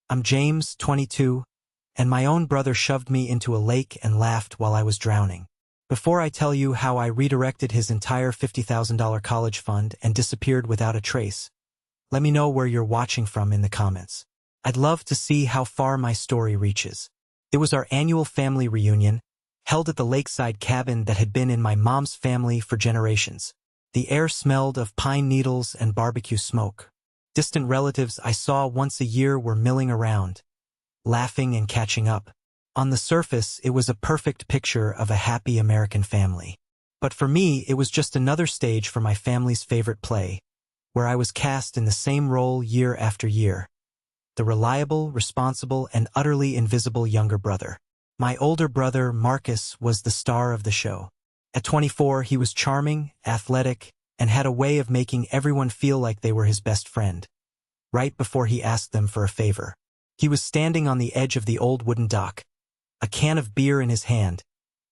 I'm James, 22, and my own brother shoved me into a lake and laughed while I was drowning. Before I tell you how I redirected his entire $50,000 college fund and disappeared without a trace, let me know where you're watching from in the comments. I'd love to see how far my story reaches. It was our annual family reunion, held at the lakeside cabin that had been in my mom's family for generations. The air smelled of pine needles and barbecue smoke. Distant relatives I saw once a year were milling around, laughing and catching up. On the surface, it was a perfect picture of a happy American family. But for me, it was just another stage for my family's favorite play, where I was cast in the same role year after year. The reliable, responsible, and utterly invisible younger brother. My older brother, Marcus, was the star of the show. At 24, he was charming, athletic, and had a way of making everyone feel like they were his best friend. Right before he asked them for a favor, he was standing on the edge of the old wooden dock, a can of beer in his hand,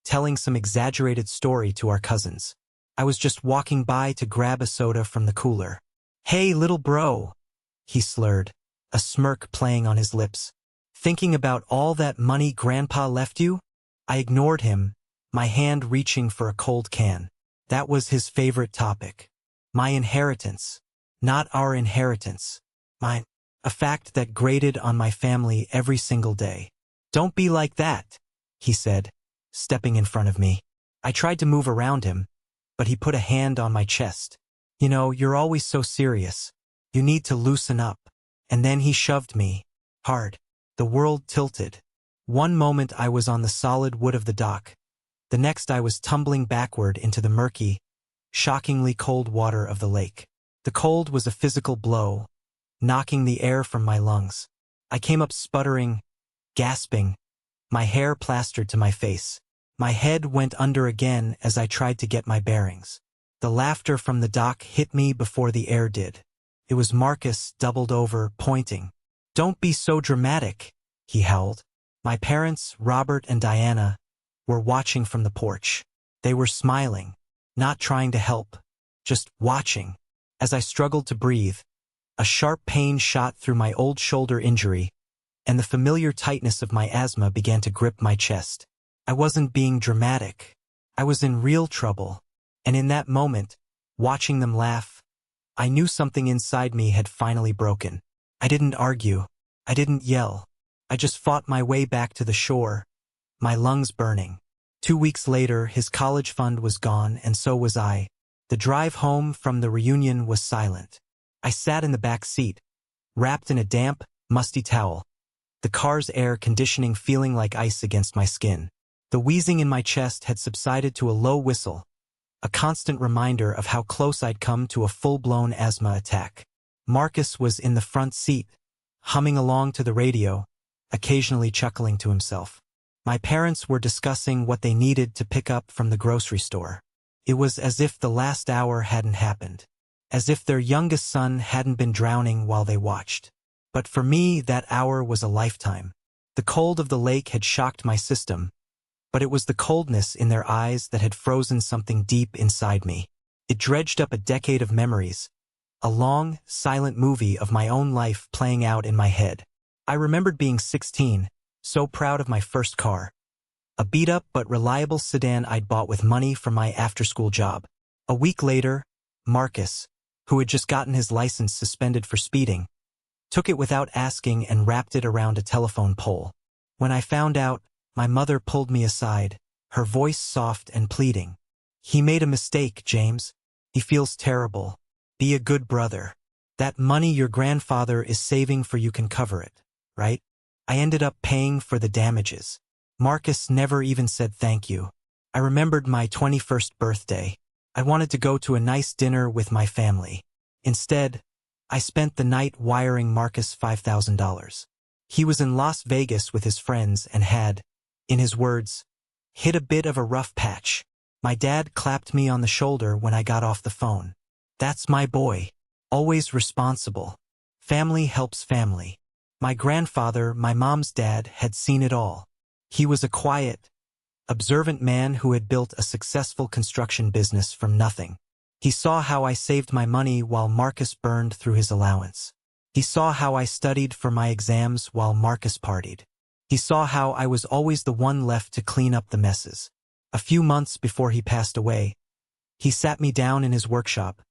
telling some exaggerated story to our cousins. I was just walking by to grab a soda from the cooler. "Hey, little bro," he slurred, a smirk playing on his lips. "Thinking about all that money Grandpa left you?" I ignored him, my hand reaching for a cold can. That was his favorite topic. My inheritance. Not our inheritance. Mine. A fact that grated on my family every single day. "Don't be like that," he said, stepping in front of me. I tried to move around him, but he put a hand on my chest. "You know, you're always so serious. You need to loosen up." And then he shoved me. Hard. The world tilted. One moment I was on the solid wood of the dock. The next I was tumbling backward into the murky, shockingly cold water of the lake. The cold was a physical blow, knocking the air from my lungs. I came up sputtering, gasping, my hair plastered to my face. My head went under again as I tried to get my bearings. The laughter from the dock hit me before the air did. It was Marcus, doubled over, pointing. "Don't be so dramatic," he howled. My parents, Robert and Diana, were watching from the porch. They were smiling, not trying to help, just watching. As I struggled to breathe, a sharp pain shot through my old shoulder injury, and the familiar tightness of my asthma began to grip my chest. I wasn't being dramatic. I was in real trouble. And in that moment, watching them laugh, I knew something inside me had finally broken. I didn't argue. I didn't yell. I just fought my way back to the shore, my lungs burning. 2 weeks later, his college fund was gone, and so was I. The drive home from the reunion was silent. I sat in the back seat, wrapped in a damp, musty towel, the car's air conditioning feeling like ice against my skin. The wheezing in my chest had subsided to a low whistle, a constant reminder of how close I'd come to a full-blown asthma attack. Marcus was in the front seat, humming along to the radio, occasionally chuckling to himself. My parents were discussing what they needed to pick up from the grocery store. It was as if the last hour hadn't happened, as if their youngest son hadn't been drowning while they watched. But for me, that hour was a lifetime. The cold of the lake had shocked my system, but it was the coldness in their eyes that had frozen something deep inside me. It dredged up a decade of memories, a long, silent movie of my own life playing out in my head. I remembered being 16, so proud of my first car. A beat-up but reliable sedan I'd bought with money from my after-school job. A week later, Marcus, who had just gotten his license suspended for speeding, took it without asking and wrapped it around a telephone pole. When I found out, my mother pulled me aside, her voice soft and pleading. "He made a mistake, James. He feels terrible. Be a good brother. That money your grandfather is saving for you can cover it, right?" I ended up paying for the damages. Marcus never even said thank you. I remembered my 21st birthday. I wanted to go to a nice dinner with my family. Instead, I spent the night wiring Marcus $5,000. He was in Las Vegas with his friends and had, in his words, hit a bit of a rough patch. My dad clapped me on the shoulder when I got off the phone. "That's my boy. Always responsible. Family helps family." My grandfather, my mom's dad, had seen it all. He was a quiet, observant man who had built a successful construction business from nothing. He saw how I saved my money while Marcus burned through his allowance. He saw how I studied for my exams while Marcus partied. He saw how I was always the one left to clean up the messes. A few months before he passed away, he sat me down in his workshop,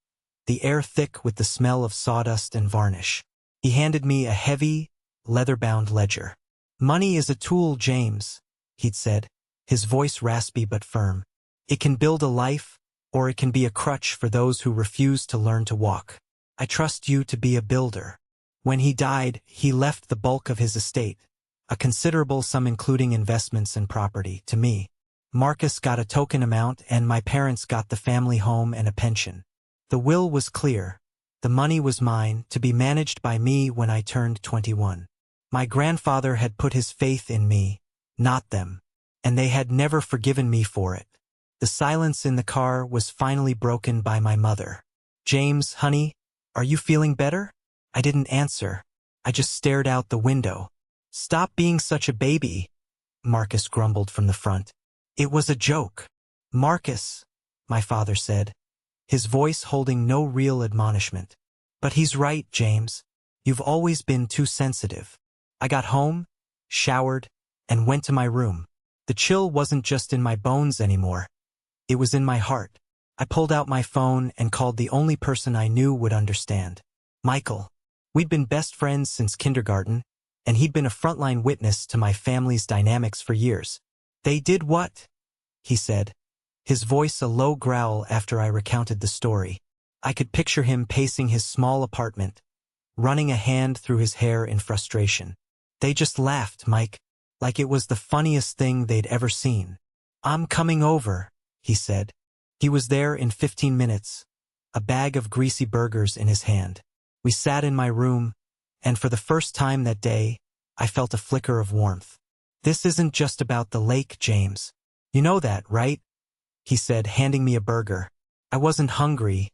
the air thick with the smell of sawdust and varnish. He handed me a heavy, leather-bound ledger. "Money is a tool, James," he'd said, his voice raspy but firm. "It can build a life, or it can be a crutch for those who refuse to learn to walk. I trust you to be a builder." When he died, he left the bulk of his estate, a considerable sum including investments and property, to me. Marcus got a token amount and my parents got the family home and a pension. The will was clear. The money was mine, to be managed by me when I turned 21. My grandfather had put his faith in me, not them, and they had never forgiven me for it. The silence in the car was finally broken by my mother. "James, honey, are you feeling better?" I didn't answer. I just stared out the window. "Stop being such a baby," Marcus grumbled from the front. "It was a joke." "Marcus," my father said, his voice holding no real admonishment. "But he's right, James. You've always been too sensitive." I got home, showered, and went to my room. The chill wasn't just in my bones anymore. It was in my heart. I pulled out my phone and called the only person I knew would understand. Michael. We'd been best friends since kindergarten, and he'd been a frontline witness to my family's dynamics for years. "They did what?" he said, his voice a low growl after I recounted the story. I could picture him pacing his small apartment, running a hand through his hair in frustration. "They just laughed, Mike, like it was the funniest thing they'd ever seen." "I'm coming over," he said. He was there in 15 minutes, a bag of greasy burgers in his hand. We sat in my room, and for the first time that day, I felt a flicker of warmth. "This isn't just about the lake, James. You know that, right?" he said, handing me a burger. I wasn't hungry,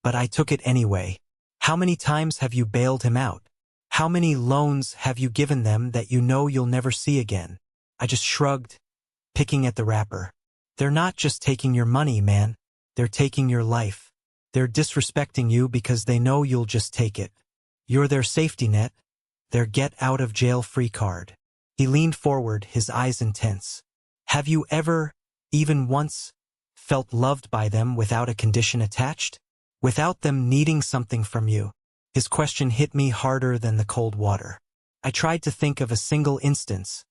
but I took it anyway. "How many times have you bailed him out? How many loans have you given them that you know you'll never see again?" I just shrugged, picking at the wrapper. "They're not just taking your money, man. They're taking your life. They're disrespecting you because they know you'll just take it. You're their safety net, their get-out-of-jail-free card." He leaned forward, his eyes intense. "Have you ever, even once, felt loved by them without a condition attached? Without them needing something from you?" His question hit me harder than the cold water. I tried to think of a single instance,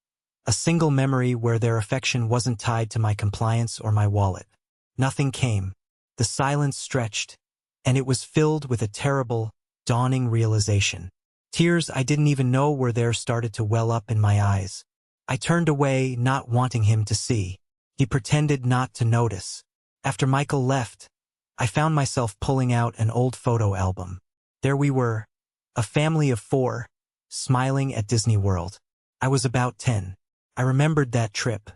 a single memory where their affection wasn't tied to my compliance or my wallet. Nothing came. The silence stretched, and it was filled with a terrible, dawning realization. Tears I didn't even know were there started to well up in my eyes. I turned away, not wanting him to see. He pretended not to notice. After Michael left, I found myself pulling out an old photo album. There we were, a family of 4, smiling at Disney World. I was about 10. I remembered that trip.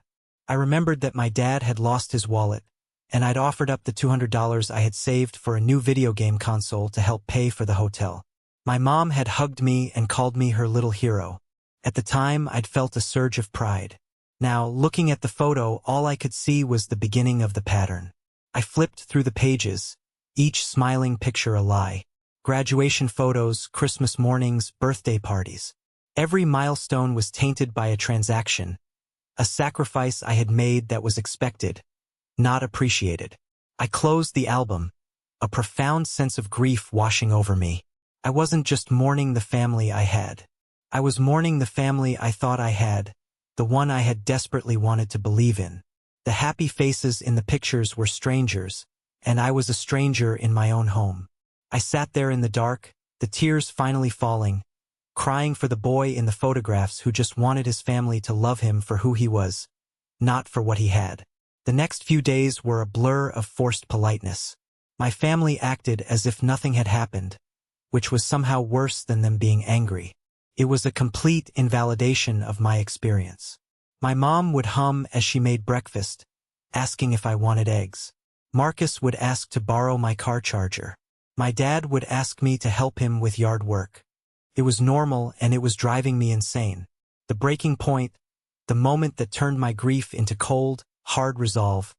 I remembered that my dad had lost his wallet, and I'd offered up the $200 I had saved for a new video game console to help pay for the hotel. My mom had hugged me and called me her little hero. At the time, I'd felt a surge of pride. Now, looking at the photo, all I could see was the beginning of the pattern. I flipped through the pages, each smiling picture a lie. Graduation photos, Christmas mornings, birthday parties. Every milestone was tainted by a transaction, a sacrifice I had made that was expected, not appreciated. I closed the album, a profound sense of grief washing over me. I wasn't just mourning the family I had. I was mourning the family I thought I had, the one I had desperately wanted to believe in. The happy faces in the pictures were strangers, and I was a stranger in my own home. I sat there in the dark, the tears finally falling, crying for the boy in the photographs who just wanted his family to love him for who he was, not for what he had. The next few days were a blur of forced politeness. My family acted as if nothing had happened, which was somehow worse than them being angry. It was a complete invalidation of my experience. My mom would hum as she made breakfast, asking if I wanted eggs. Marcus would ask to borrow my car charger. My dad would ask me to help him with yard work. It was normal, and it was driving me insane. The breaking point, the moment that turned my grief into cold, hard resolve,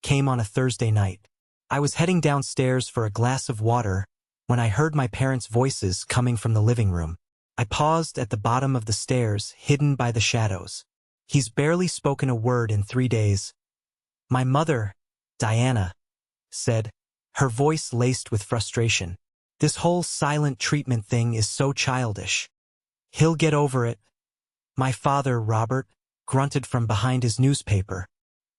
came on a Thursday night. I was heading downstairs for a glass of water when I heard my parents' voices coming from the living room. I paused at the bottom of the stairs, hidden by the shadows. He's barely spoken a word in 3 days. My mother, Diana, said, her voice laced with frustration. This whole silent treatment thing is so childish. He'll get over it. My father, Robert, grunted from behind his newspaper.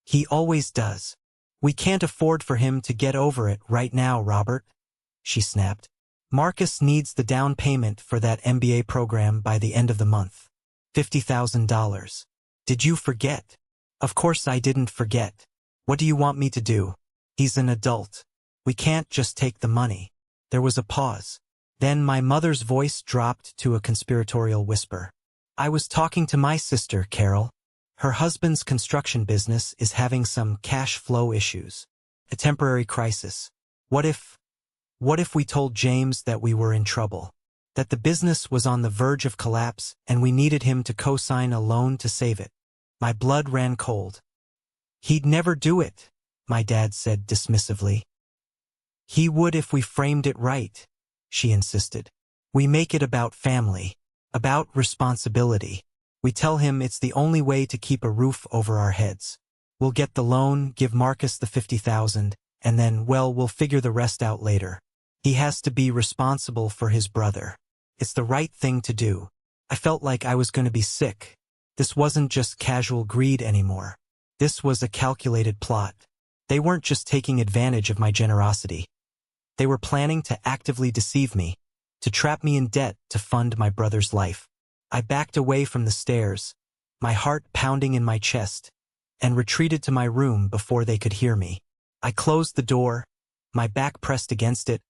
He always does. We can't afford for him to get over it right now, Robert, she snapped. Marcus needs the down payment for that MBA program by the end of the month. $50,000. Did you forget? Of course I didn't forget. What do you want me to do? He's an adult. We can't just take the money. There was a pause. Then my mother's voice dropped to a conspiratorial whisper. I was talking to my sister, Carol. Her husband's construction business is having some cash flow issues. A temporary crisis. What if we told James that we were in trouble? That the business was on the verge of collapse and we needed him to co-sign a loan to save it? My blood ran cold. He'd never do it, my dad said dismissively. He would if we framed it right, she insisted. We make it about family, about responsibility. We tell him it's the only way to keep a roof over our heads. We'll get the loan, give Marcus the $50,000, and then, well, we'll figure the rest out later. He has to be responsible for his brother. It's the right thing to do. I felt like I was going to be sick. This wasn't just casual greed anymore. This was a calculated plot. They weren't just taking advantage of my generosity. They were planning to actively deceive me, to trap me in debt to fund my brother's life. I backed away from the stairs, my heart pounding in my chest, and retreated to my room before they could hear me. I closed the door, my back pressed against it,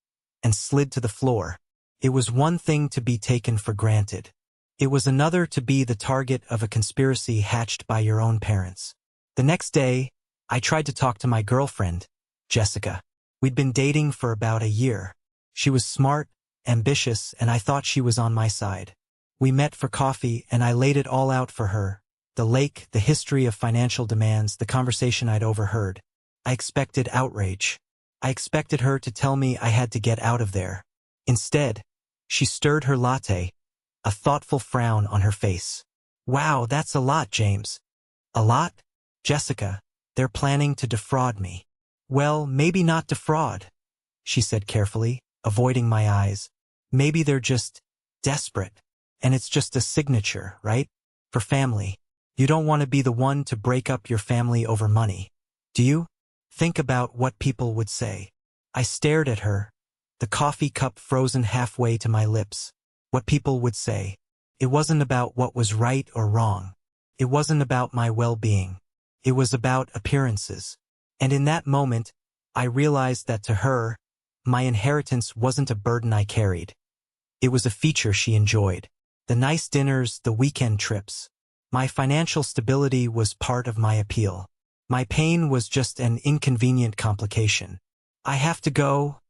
and slid to the floor. It was one thing to be taken for granted. It was another to be the target of a conspiracy hatched by your own parents. The next day, I tried to talk to my girlfriend, Jessica. We'd been dating for about a year. She was smart, ambitious, and I thought she was on my side. We met for coffee, and I laid it all out for her. The lake, the history of financial demands, the conversation I'd overheard. I expected outrage. I expected her to tell me I had to get out of there. Instead, she stirred her latte, a thoughtful frown on her face. Wow, that's a lot, James. A lot? Jessica, they're planning to defraud me. Well, maybe not defraud, she said carefully, avoiding my eyes. Maybe they're just desperate. And it's just a signature, right? For family. You don't want to be the one to break up your family over money. Do you? Think about what people would say. I stared at her, the coffee cup frozen halfway to my lips. What people would say. It wasn't about what was right or wrong. It wasn't about my well-being. It was about appearances. And in that moment, I realized that to her, my inheritance wasn't a burden I carried. It was a feature she enjoyed. The nice dinners, the weekend trips. My financial stability was part of my appeal. My pain was just an inconvenient complication. I have to go,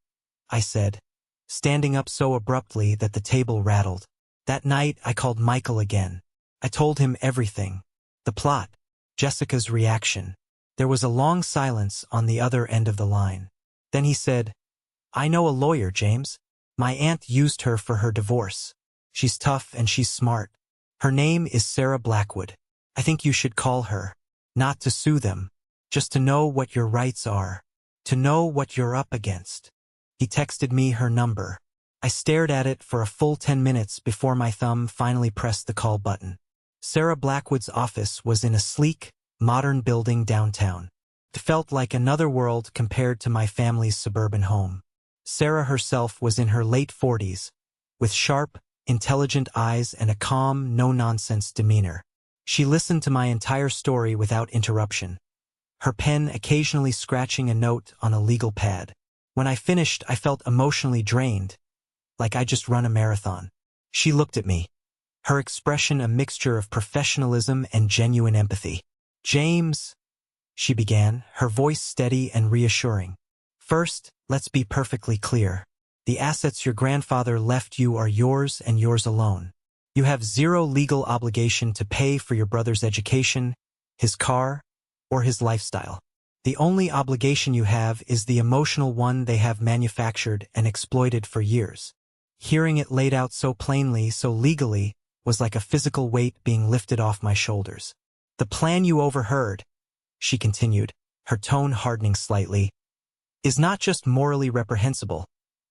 I said, standing up so abruptly that the table rattled. That night, I called Michael again. I told him everything. The plot, Jessica's reaction. There was a long silence on the other end of the line. Then he said, I know a lawyer, James. My aunt used her for her divorce. She's tough and she's smart. Her name is Sarah Blackwood. I think you should call her. Not to sue them. Just to know what your rights are. To know what you're up against. He texted me her number. I stared at it for a full 10 minutes before my thumb finally pressed the call button. Sarah Blackwood's office was in a sleek, modern building downtown. It felt like another world compared to my family's suburban home. Sarah herself was in her late 40s, with sharp, intelligent eyes and a calm, no-nonsense demeanor. She listened to my entire story without interruption, her pen occasionally scratching a note on a legal pad. When I finished, I felt emotionally drained, like I just run a marathon. She looked at me, her expression a mixture of professionalism and genuine empathy. James, she began, her voice steady and reassuring. First, let's be perfectly clear. The assets your grandfather left you are yours and yours alone. You have zero legal obligation to pay for your brother's education, his car, or his lifestyle. The only obligation you have is the emotional one they have manufactured and exploited for years. Hearing it laid out so plainly, so legally, was like a physical weight being lifted off my shoulders. The plan you overheard, she continued, her tone hardening slightly, is not just morally reprehensible,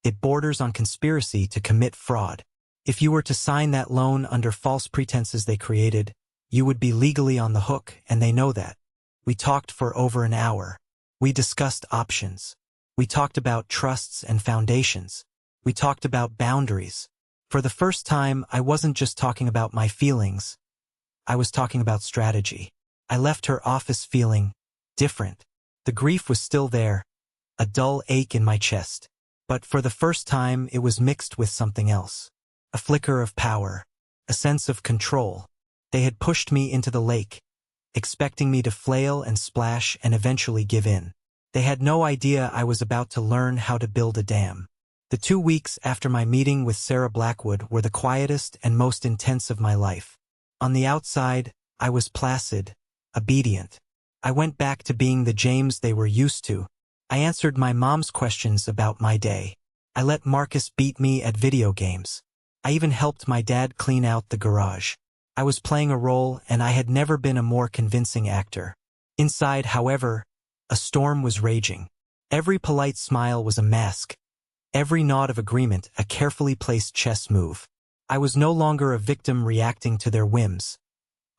it borders on conspiracy to commit fraud. If you were to sign that loan under false pretenses they created, you would be legally on the hook, and they know that. We talked for over an hour. We discussed options. We talked about trusts and foundations. We talked about boundaries. For the first time, I wasn't just talking about my feelings. I was talking about strategy. I left her office feeling different. The grief was still there, a dull ache in my chest. But for the first time, it was mixed with something else. A flicker of power, a sense of control. They had pushed me into the lake, expecting me to flail and splash and eventually give in. They had no idea I was about to learn how to build a dam. The 2 weeks after my meeting with Sarah Blackwood were the quietest and most intense of my life. On the outside, I was placid, obedient. I went back to being the James they were used to. I answered my mom's questions about my day. I let Marcus beat me at video games. I even helped my dad clean out the garage. I was playing a role, and I had never been a more convincing actor. Inside, however, a storm was raging. Every polite smile was a mask. Every nod of agreement a carefully placed chess move. I was no longer a victim reacting to their whims.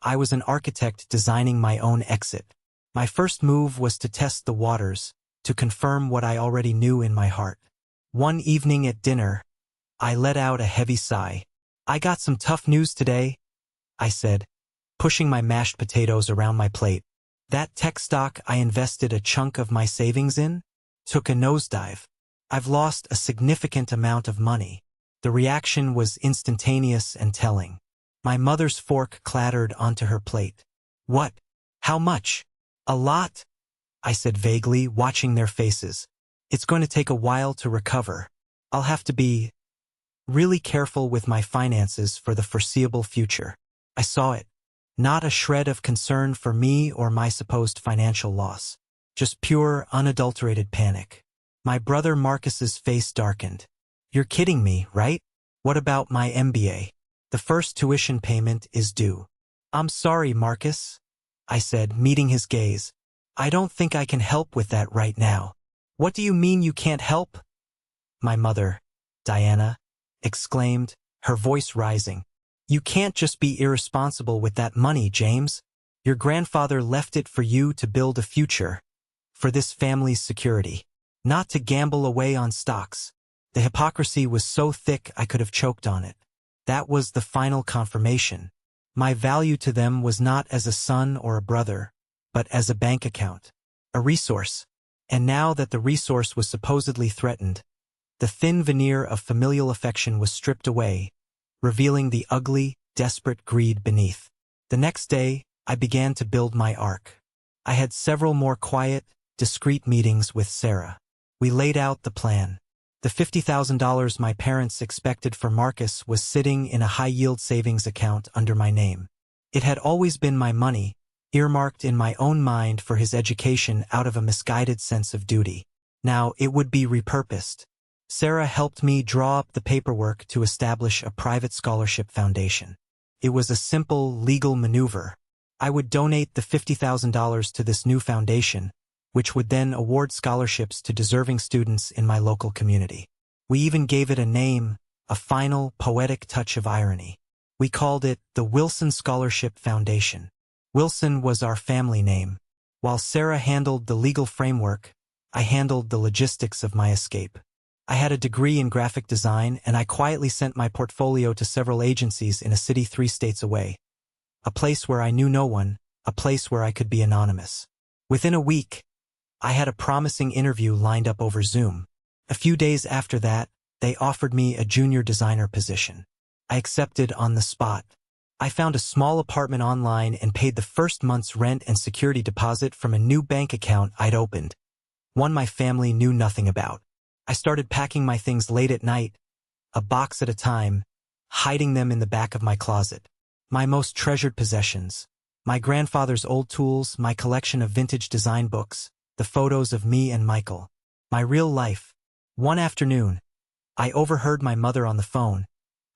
I was an architect designing my own exit. My first move was to test the waters, to confirm what I already knew in my heart. One evening at dinner, I let out a heavy sigh. "I got some tough news today," I said, pushing my mashed potatoes around my plate. "That tech stock I invested a chunk of my savings in took a nosedive. I've lost a significant amount of money." The reaction was instantaneous and telling. My mother's fork clattered onto her plate. "What? How much?" "A lot," I said vaguely, watching their faces. "It's going to take a while to recover. I'll have to be really careful with my finances for the foreseeable future." I saw it. Not a shred of concern for me or my supposed financial loss. Just pure, unadulterated panic. My brother Marcus's face darkened. "You're kidding me, right? What about my MBA? The first tuition payment is due." "I'm sorry, Marcus," I said, meeting his gaze. "I don't think I can help with that right now." "What do you mean you can't help?" My mother, Diana, exclaimed, her voice rising. "You can't just be irresponsible with that money, James. Your grandfather left it for you to build a future, for this family's security, not to gamble away on stocks." The hypocrisy was so thick I could have choked on it. That was the final confirmation. My value to them was not as a son or a brother, but as a bank account, a resource. And now that the resource was supposedly threatened, the thin veneer of familial affection was stripped away, revealing the ugly, desperate greed beneath. The next day, I began to build my arc. I had several more quiet, discreet meetings with Sarah. We laid out the plan. The $50,000 my parents expected for Marcus was sitting in a high-yield savings account under my name. It had always been my money, earmarked in my own mind for his education out of a misguided sense of duty. Now it would be repurposed. Sarah helped me draw up the paperwork to establish a private scholarship foundation. It was a simple, legal maneuver. I would donate the $50,000 to this new foundation, which would then award scholarships to deserving students in my local community. We even gave it a name, a final, poetic touch of irony. We called it the Wilson Scholarship Foundation. Wilson was our family name. While Sarah handled the legal framework, I handled the logistics of my escape. I had a degree in graphic design, and I quietly sent my portfolio to several agencies in a city 3 states away. A place where I knew no one, a place where I could be anonymous. Within a week, I had a promising interview lined up over Zoom. A few days after that, they offered me a junior designer position. I accepted on the spot. I found a small apartment online and paid the first month's rent and security deposit from a new bank account I'd opened, one my family knew nothing about. I started packing my things late at night, a box at a time, hiding them in the back of my closet. My most treasured possessions, my grandfather's old tools, my collection of vintage design books, the photos of me and Michael. My real life. One afternoon, I overheard my mother on the phone,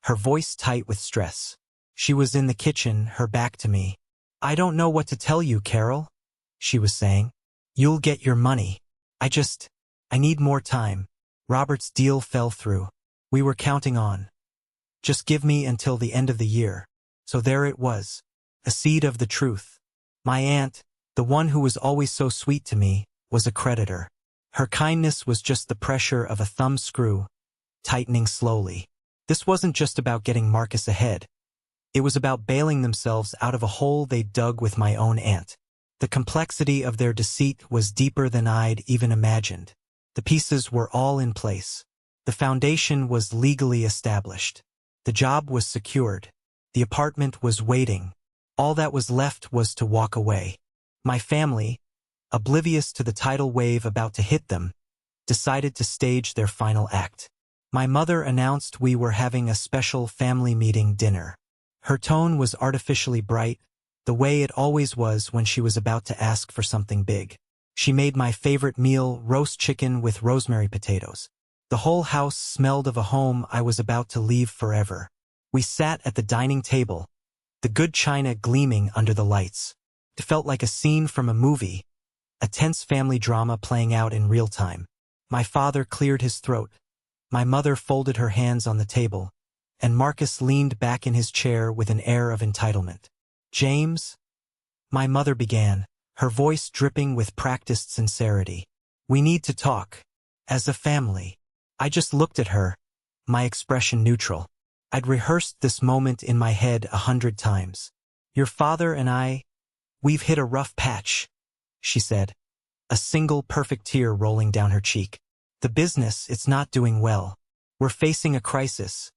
her voice tight with stress. She was in the kitchen, her back to me. "I don't know what to tell you, Carol," she was saying. "You'll get your money. I need more time." Robert's deal fell through. We were counting on. "Just give me until the end of the year." So there it was. A seed of the truth. My aunt, the one who was always so sweet to me, was a creditor. Her kindness was just the pressure of a thumb screw, tightening slowly. This wasn't just about getting Marcus ahead. It was about bailing themselves out of a hole they'd dug with my own aunt. The complexity of their deceit was deeper than I'd even imagined. The pieces were all in place. The foundation was legally established. The job was secured. The apartment was waiting. All that was left was to walk away. My family, oblivious to the tidal wave about to hit them, decided to stage their final act. My mother announced we were having a special family meeting dinner. Her tone was artificially bright, the way it always was when she was about to ask for something big. She made my favorite meal, roast chicken with rosemary potatoes. The whole house smelled of a home I was about to leave forever. We sat at the dining table, the good china gleaming under the lights. It felt like a scene from a movie, a tense family drama playing out in real time. My father cleared his throat. My mother folded her hands on the table, and Marcus leaned back in his chair with an air of entitlement. "James," my mother began, her voice dripping with practiced sincerity. "We need to talk. As a family." I just looked at her, my expression neutral. I'd rehearsed this moment in my head 100 times. "Your father and we've hit a rough patch," she said, a single perfect tear rolling down her cheek. "The business, it's not doing well. We're facing a crisis,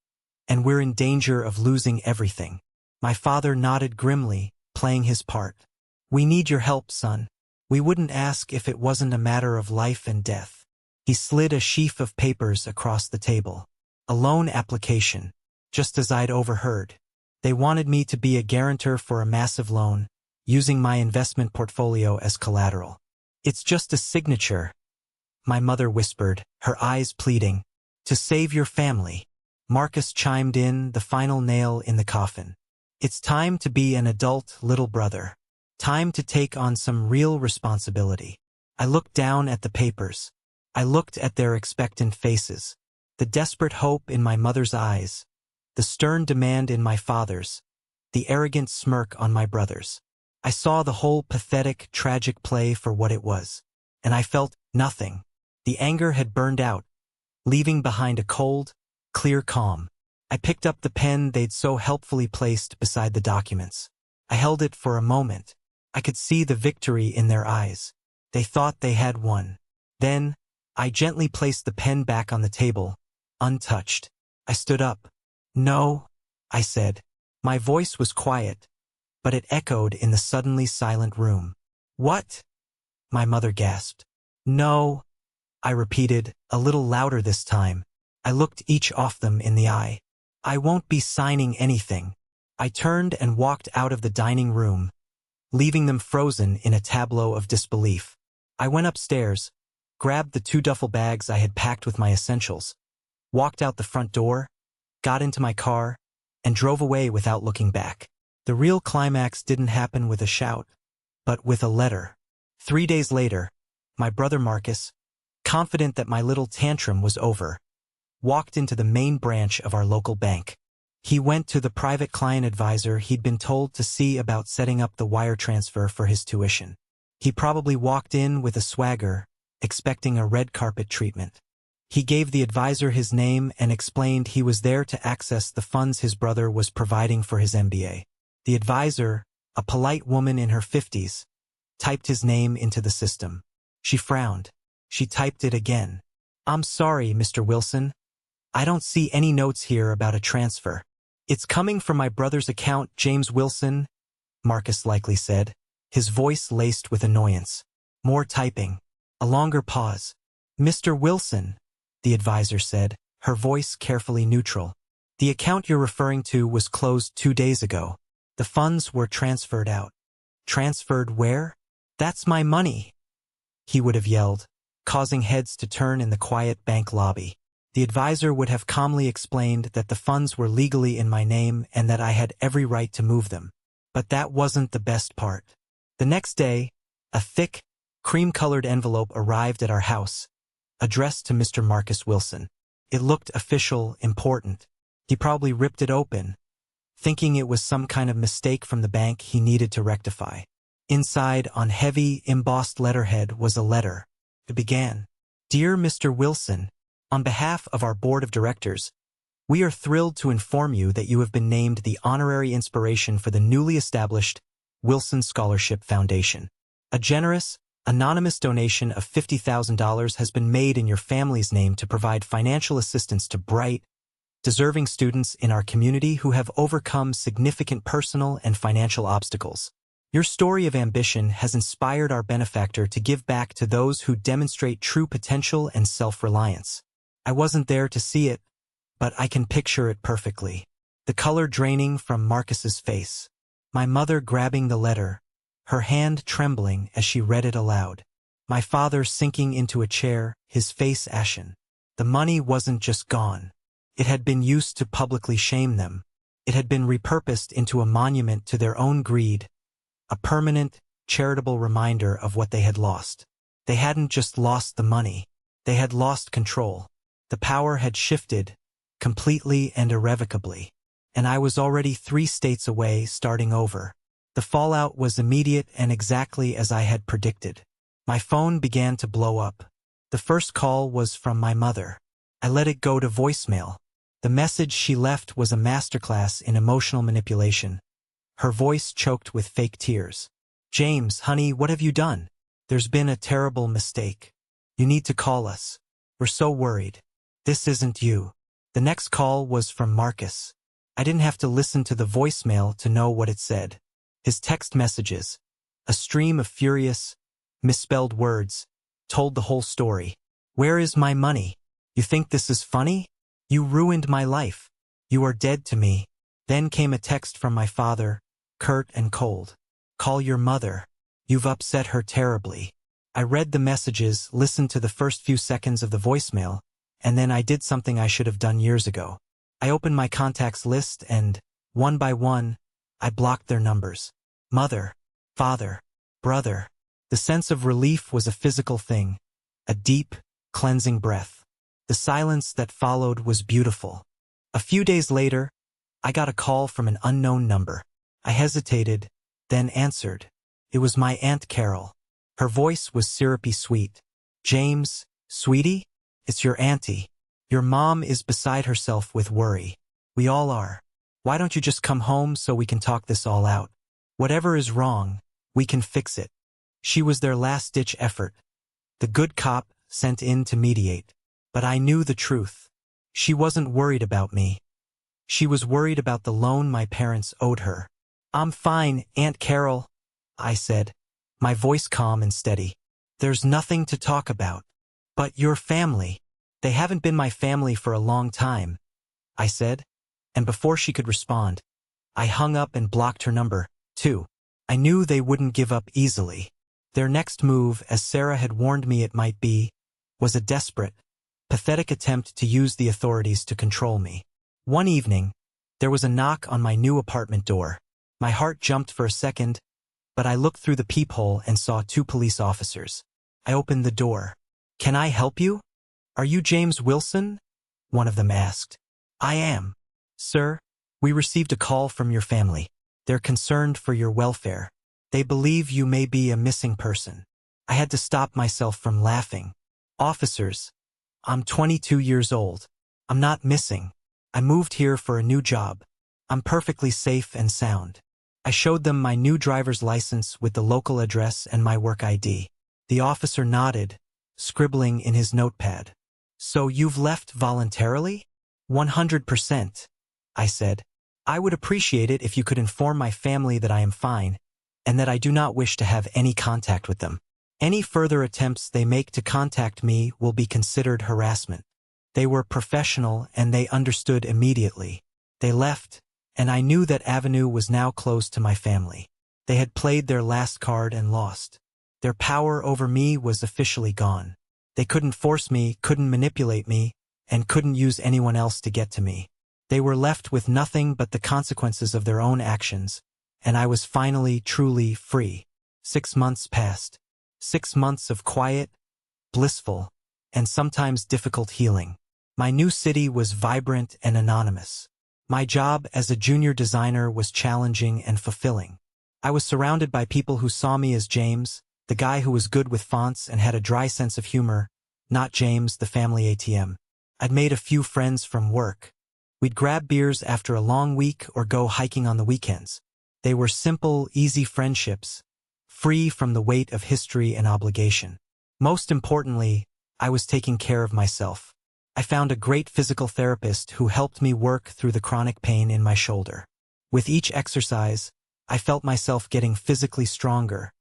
and we're in danger of losing everything." My father nodded grimly, playing his part. "We need your help, son. We wouldn't ask if it wasn't a matter of life and death." He slid a sheaf of papers across the table. A loan application, just as I'd overheard. They wanted me to be a guarantor for a massive loan, using my investment portfolio as collateral. "It's just a signature," my mother whispered, her eyes pleading. "To save your family." Marcus chimed in, the final nail in the coffin. "It's time to be an adult, little brother. Time to take on some real responsibility." I looked down at the papers. I looked at their expectant faces. The desperate hope in my mother's eyes. The stern demand in my father's. The arrogant smirk on my brother's. I saw the whole pathetic, tragic play for what it was. And I felt nothing. The anger had burned out, leaving behind a cold, clear calm. I picked up the pen they'd so helpfully placed beside the documents. I held it for a moment. I could see the victory in their eyes. They thought they had won. Then, I gently placed the pen back on the table, untouched. I stood up. "No," I said. My voice was quiet, but it echoed in the suddenly silent room. "What?" my mother gasped. "No," I repeated, a little louder this time. I looked each of them in the eye. "I won't be signing anything." I turned and walked out of the dining room, leaving them frozen in a tableau of disbelief. I went upstairs, grabbed the 2 duffel bags I had packed with my essentials, walked out the front door, got into my car, and drove away without looking back. The real climax didn't happen with a shout, but with a letter. 3 days later, my brother Marcus, confident that my little tantrum was over, walked into the main branch of our local bank. He went to the private client advisor he'd been told to see about setting up the wire transfer for his tuition. He probably walked in with a swagger, expecting a red carpet treatment. He gave the advisor his name and explained he was there to access the funds his brother was providing for his MBA. The advisor, a polite woman in her 50s, typed his name into the system. She frowned. She typed it again. "I'm sorry, Mr. Wilson. I don't see any notes here about a transfer." "It's coming from my brother's account, James Wilson," Marcus likely said, his voice laced with annoyance. More typing. A longer pause. "Mr. Wilson," the advisor said, her voice carefully neutral. "The account you're referring to was closed 2 days ago. The funds were transferred out." "Transferred where?" "That's my money." he would have yelled, causing heads to turn in the quiet bank lobby. The advisor would have calmly explained that the funds were legally in my name and that I had every right to move them. But that wasn't the best part. The next day, a thick, cream-colored envelope arrived at our house, addressed to Mr. Marcus Wilson. It looked official, important. He probably ripped it open, thinking it was some kind of mistake from the bank he needed to rectify. Inside, on heavy, embossed letterhead, was a letter. It began, "Dear Mr. Wilson, on behalf of our board of directors, we are thrilled to inform you that you have been named the honorary inspiration for the newly established Wilson Scholarship Foundation. A generous, anonymous donation of $50,000 has been made in your family's name to provide financial assistance to bright, deserving students in our community who have overcome significant personal and financial obstacles. Your story of ambition has inspired our benefactor to give back to those who demonstrate true potential and self-reliance. I wasn't there to see it, but I can picture it perfectly. The color draining from Marcus's face. My mother grabbing the letter, her hand trembling as she read it aloud. My father sinking into a chair, his face ashen. The money wasn't just gone. It had been used to publicly shame them. It had been repurposed into a monument to their own greed, a permanent, charitable reminder of what they had lost. They hadn't just lost the money. They had lost control. The power had shifted, completely and irrevocably. And I was already 3 states away, starting over. The fallout was immediate and exactly as I had predicted. My phone began to blow up. The first call was from my mother. I let it go to voicemail. The message she left was a masterclass in emotional manipulation. Her voice choked with fake tears. "James, honey, what have you done? There's been a terrible mistake. You need to call us. We're so worried. This isn't you." The next call was from Marcus. I didn't have to listen to the voicemail to know what it said. His text messages, a stream of furious, misspelled words, told the whole story. "Where is my money? You think this is funny? You ruined my life. You are dead to me." Then came a text from my father, curt and cold. "Call your mother. You've upset her terribly." I read the messages, listened to the first few seconds of the voicemail, and then I did something I should have done years ago. I opened my contacts list and, one by one, I blocked their numbers. Mother, father, brother. The sense of relief was a physical thing, a deep, cleansing breath. The silence that followed was beautiful. A few days later, I got a call from an unknown number. I hesitated, then answered. It was my Aunt Carol. Her voice was syrupy sweet. "James, sweetie? It's your auntie. Your mom is beside herself with worry. We all are. Why don't you just come home so we can talk this all out? Whatever is wrong, we can fix it." She was their last-ditch effort, the good cop sent in to mediate. But I knew the truth. She wasn't worried about me. She was worried about the loan my parents owed her. "I'm fine, Aunt Carol," I said, my voice calm and steady. "There's nothing to talk about." "But your family." "They haven't been my family for a long time," I said, and before she could respond, I hung up and blocked her number, too. I knew they wouldn't give up easily. Their next move, as Sarah had warned me it might be, was a desperate, pathetic attempt to use the authorities to control me. One evening, there was a knock on my new apartment door. My heart jumped for a second, but I looked through the peephole and saw 2 police officers. I opened the door. "Can I help you? Are you James Wilson?" one of them asked. "I am. Sir, we received a call from your family. They're concerned for your welfare. They believe you may be a missing person." I had to stop myself from laughing. "Officers, I'm 22 years old. I'm not missing. I moved here for a new job. I'm perfectly safe and sound." I showed them my new driver's license with the local address and my work ID. The officer nodded, scribbling in his notepad. "So you've left voluntarily?" 100%, I said. "I would appreciate it if you could inform my family that I am fine, and that I do not wish to have any contact with them. Any further attempts they make to contact me will be considered harassment." They were professional and they understood immediately. They left, and I knew that avenue was now closed to my family. They had played their last card and lost. Their power over me was officially gone. They couldn't force me, couldn't manipulate me, and couldn't use anyone else to get to me. They were left with nothing but the consequences of their own actions, and I was finally, truly free. 6 months passed. 6 months of quiet, blissful, and sometimes difficult healing. My new city was vibrant and anonymous. My job as a junior designer was challenging and fulfilling. I was surrounded by people who saw me as James, the guy who was good with fonts and had a dry sense of humor, not James, the family ATM. I'd made a few friends from work. We'd grab beers after a long week or go hiking on the weekends. They were simple, easy friendships, free from the weight of history and obligation. Most importantly, I was taking care of myself. I found a great physical therapist who helped me work through the chronic pain in my shoulder. With each exercise, I felt myself getting physically stronger,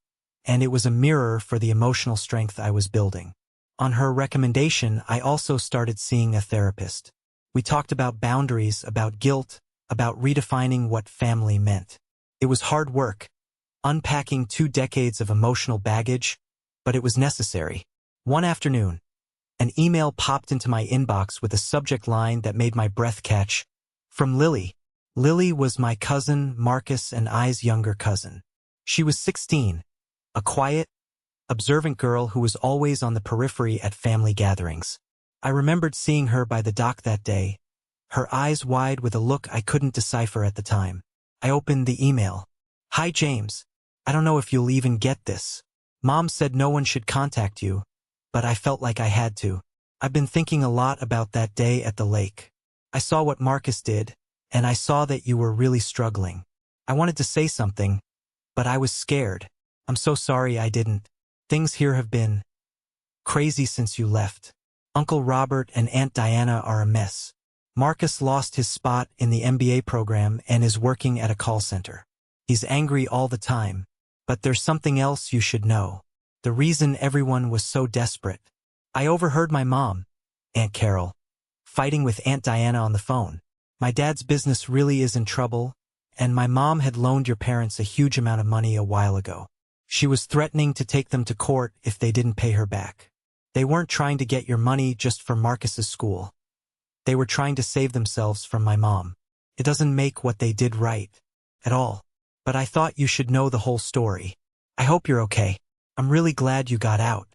and it was a mirror for the emotional strength I was building. On her recommendation, I also started seeing a therapist. We talked about boundaries, about guilt, about redefining what family meant. It was hard work, unpacking 2 decades of emotional baggage, but it was necessary. One afternoon, an email popped into my inbox with a subject line that made my breath catch. From Lily. Lily was my cousin, Marcus and I's younger cousin. She was 16, a quiet, observant girl who was always on the periphery at family gatherings. I remembered seeing her by the dock that day, her eyes wide with a look I couldn't decipher at the time. I opened the email. Hi James. I don't know if you'll even get this. Mom said no one should contact you, but I felt like I had to. I've been thinking a lot about that day at the lake. I saw what Marcus did, and I saw that you were really struggling. I wanted to say something, but I was scared. I'm so sorry I didn't. Things here have been crazy since you left. Uncle Robert and Aunt Diana are a mess. Marcus lost his spot in the MBA program and is working at a call center. He's angry all the time, but there's something else you should know. The reason everyone was so desperate. I overheard my mom, Aunt Carol, fighting with Aunt Diana on the phone. My dad's business really is in trouble, and my mom had loaned your parents a huge amount of money a while ago. She was threatening to take them to court if they didn't pay her back. They weren't trying to get your money just for Marcus's school. They were trying to save themselves from my mom. It doesn't make what they did right, at all. But I thought you should know the whole story. I hope you're okay. I'm really glad you got out.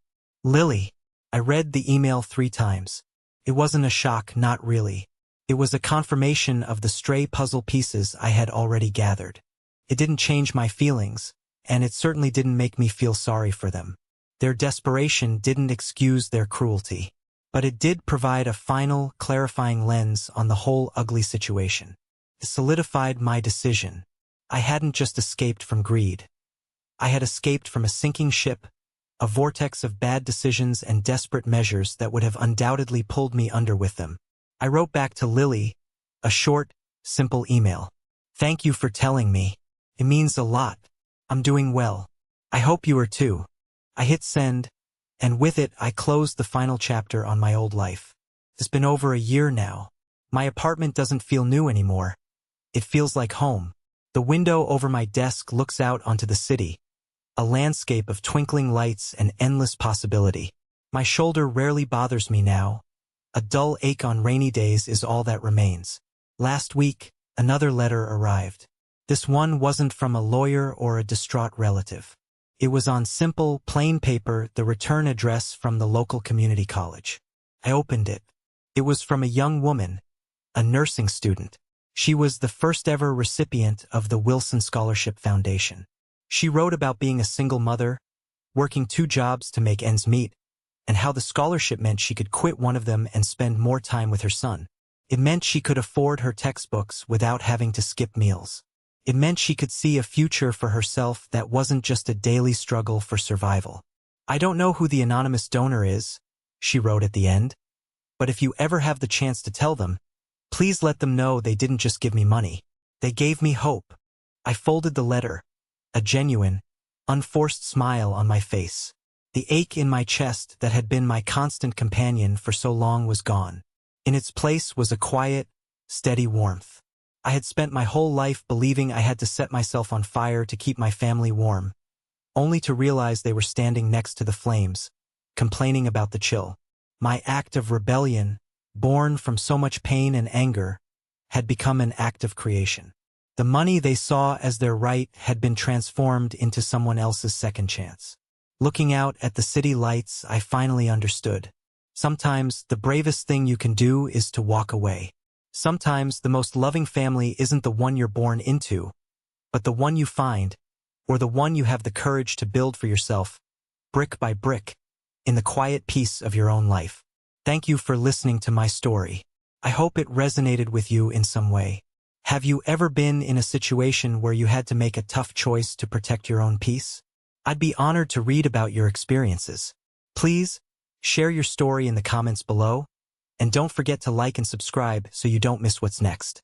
Lily. I read the email 3 times. It wasn't a shock, not really. It was a confirmation of the stray puzzle pieces I had already gathered. It didn't change my feelings, and it certainly didn't make me feel sorry for them. Their desperation didn't excuse their cruelty. But it did provide a final, clarifying lens on the whole ugly situation. It solidified my decision. I hadn't just escaped from greed. I had escaped from a sinking ship, a vortex of bad decisions and desperate measures that would have undoubtedly pulled me under with them. I wrote back to Lily, a short, simple email. Thank you for telling me. It means a lot. I'm doing well. I hope you are too. I hit send, and with it I closed the final chapter on my old life. It's been over a year now. My apartment doesn't feel new anymore. It feels like home. The window over my desk looks out onto the city, a landscape of twinkling lights and endless possibility. My shoulder rarely bothers me now. A dull ache on rainy days is all that remains. Last week, another letter arrived. This one wasn't from a lawyer or a distraught relative. It was on simple, plain paper, the return address from the local community college. I opened it. It was from a young woman, a nursing student. She was the first ever recipient of the Wilson Scholarship Foundation. She wrote about being a single mother, working 2 jobs to make ends meet, and how the scholarship meant she could quit one of them and spend more time with her son. It meant she could afford her textbooks without having to skip meals. It meant she could see a future for herself that wasn't just a daily struggle for survival. I don't know who the anonymous donor is, she wrote at the end, but if you ever have the chance to tell them, please let them know they didn't just give me money. They gave me hope. I folded the letter, a genuine, unforced smile on my face. The ache in my chest that had been my constant companion for so long was gone. In its place was a quiet, steady warmth. I had spent my whole life believing I had to set myself on fire to keep my family warm. only to realize they were standing next to the flames, complaining about the chill. My act of rebellion, born from so much pain and anger, had become an act of creation. The money they saw as their right had been transformed into someone else's second chance. Looking out at the city lights, I finally understood. Sometimes the bravest thing you can do is to walk away. Sometimes the most loving family isn't the one you're born into, but the one you find, or the one you have the courage to build for yourself, brick by brick, in the quiet peace of your own life. Thank you for listening to my story. I hope it resonated with you in some way. Have you ever been in a situation where you had to make a tough choice to protect your own peace? I'd be honored to read about your experiences. Please, share your story in the comments below, and don't forget to like and subscribe so you don't miss what's next.